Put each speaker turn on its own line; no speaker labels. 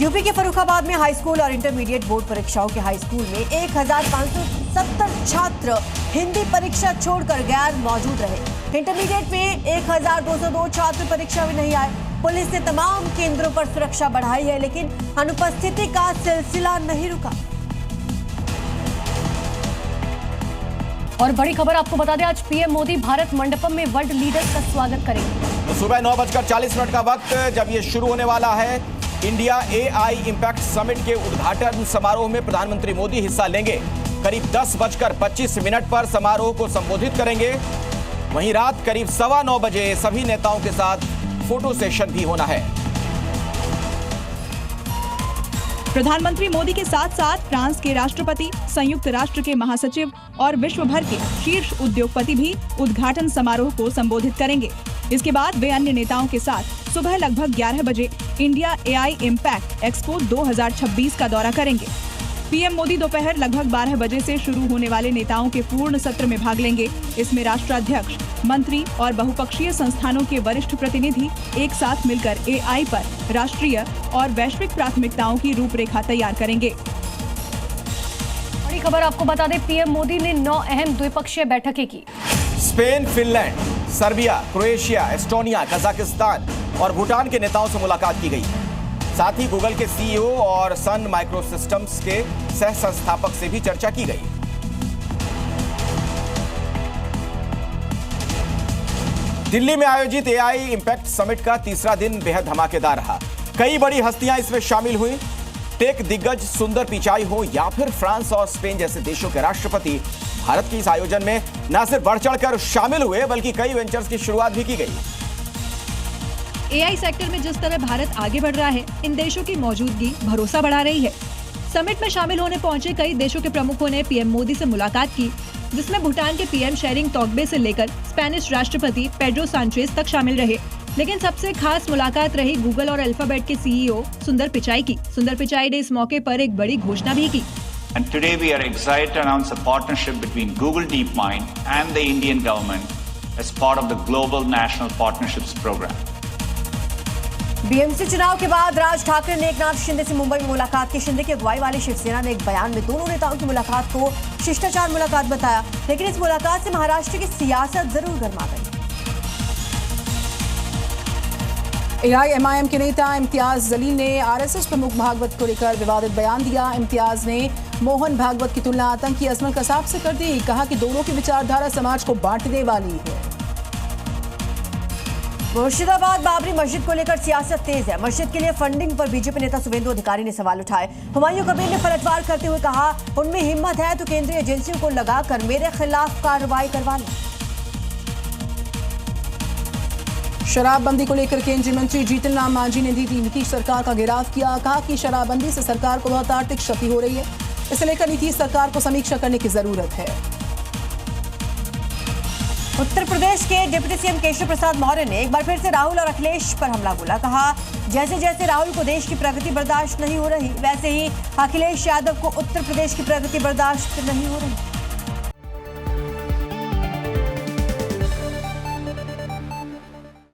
UP के फर्रुखाबाद में high school और इंटरमीडिएट बोर्ड परीक्षाओं के हाई स्कूल में 1570 छात्र हिंदी परीक्षा छोड़कर गैर मौजूद रहे। इंटरमीडिएट में 1202 छात्र परीक्षा में नहीं आए। पुलिस ने तमाम केंद्रों पर सुरक्षा बढ़ाई है, लेकिन अनुपस्थिति का सिलसिला नहीं रुका।
और बड़ी खबर आपको बता दें, आज पीएम मोदी भारत मंडपम में वर्ल्ड लीडर्स का स्वागत करेंगे।
तो सुबह 9:40 का वक्त जब ये शुरू होने वाला है, इंडिया AI इम्पैक्ट समिट के उद्घाटन समारोह में प्रधानमंत्री मोदी हिस्सा लेंगे। करीब 10:25 पर समारोह को संबोधित करेंगे। वहीं रात करीब 9:15 बजे सभी नेताओं के साथ फोटो सेशन भी होना है।
प्रधानमंत्री मोदी के साथ साथ फ्रांस के राष्ट्रपति, संयुक्त राष्ट्र के महासचिव और विश्व भर के शीर्ष उद्योगपति भी उद्घाटन समारोह को संबोधित करेंगे। इसके बाद वे अन्य नेताओं के साथ सुबह लगभग 11 बजे इंडिया AI इम्पैक्ट एक्सपो 2026 का दौरा करेंगे। पीएम मोदी दोपहर लगभग 12 बजे से शुरू होने वाले नेताओं के पूर्ण सत्र में भाग लेंगे। इसमें राष्ट्राध्यक्ष, मंत्री और बहुपक्षीय संस्थानों के वरिष्ठ प्रतिनिधि एक साथ मिलकर AI पर राष्ट्रीय और वैश्विक प्राथमिकताओं की रूपरेखा तैयार करेंगे।
बड़ी खबर आपको बता दें, पीएम मोदी ने 9 अहम द्विपक्षीय बैठकें की।
Spain, Finland, Serbia, Croatia, Estonia, Kazakhstan और भूटान के नेताओं से मुलाकात की गई। साथ ही गूगल के CEO और सन माइक्रोसिस्टम्स के सह संस्थापक से भी चर्चा की गई। दिल्ली में आयोजित AI इम्पैक्ट समिट का तीसरा दिन बेहद धमाकेदार रहा। कई बड़ी हस्तियां इसमें शामिल हुई। टेक दिग्गज सुंदर पिचाई हो या फिर फ्रांस और स्पेन जैसे देशों के राष्ट्रपति भारत के इस आयोजन में न सिर्फ बढ़ चढ़कर शामिल हुए, बल्कि कई वेंचर्स की शुरुआत भी की गई।
AI सेक्टर में जिस तरह भारत आगे बढ़ रहा है, इन देशों की मौजूदगी भरोसा बढ़ा रही है। समिट में शामिल होने पहुंचे कई देशों के प्रमुखों ने पीएम मोदी से मुलाकात की, जिसमें भूटान के पीएम शेरिंग तोग्बे से लेकर स्पेनिश राष्ट्रपति पेड्रो सांचेज तक शामिल रहे। लेकिन सबसे खास मुलाकात रही गूगल और अल्फाबेट के CEO सुंदर पिचाई की। सुंदर पिचाई ने इस मौके पर एक बड़ी घोषणा भी की।
And today we are excited to announce a partnership between Google DeepMind and the Indian government as part of the Global National Partnerships Program.
BMC चुनाव के बाद राज ठाकरे ने एकनाथ शिंदे से मुंबई में मुलाकात की। शिंदे की अगुवाई वाली शिवसेना ने एक बयान में दोनों नेताओं की मुलाकात को शिष्टाचार मुलाकात बताया, लेकिन इस मुलाकात से महाराष्ट्र की सियासत जरूर गर्मा गई।
AIMIM के नेता इम्तियाज जलील ने RSS प्रमुख भागवत को लेकर विवादित बयान दिया। इम्तियाज ने मोहन भागवत की तुलना आतंकी अजमल कसाब से कर दी। कहा कि दोनों की विचारधारा समाज को बांटने वाली है।
मुर्शिदाबाद बाबरी मस्जिद को लेकर सियासत तेज है। मस्जिद के लिए फंडिंग पर बीजेपी नेता शुभेंदु अधिकारी ने सवाल उठाए। हुमायूं कबीर ने पलटवार करते हुए कहा, उनमें हिम्मत है तो केंद्रीय एजेंसियों को लगाकर मेरे खिलाफ कार्रवाई करवा लें।
शराबबंदी को लेकर केंद्रीय मंत्री जीतन राम मांझी ने दी नीतीश सरकार का घेराव किया। कहा कि शराबबंदी से सरकार को बहुत आर्थिक क्षति हो रही है, इसे लेकर नीतीश सरकार को समीक्षा करने की जरूरत है।
उत्तर प्रदेश के डिप्टी सीएम केशव प्रसाद मौर्य ने एक बार फिर से राहुल और अखिलेश पर हमला बोला। कहा, जैसे जैसे राहुल को देश की प्रगति बर्दाश्त नहीं हो रही, वैसे ही अखिलेश यादव को उत्तर प्रदेश की प्रगति बर्दाश्त नहीं हो रही।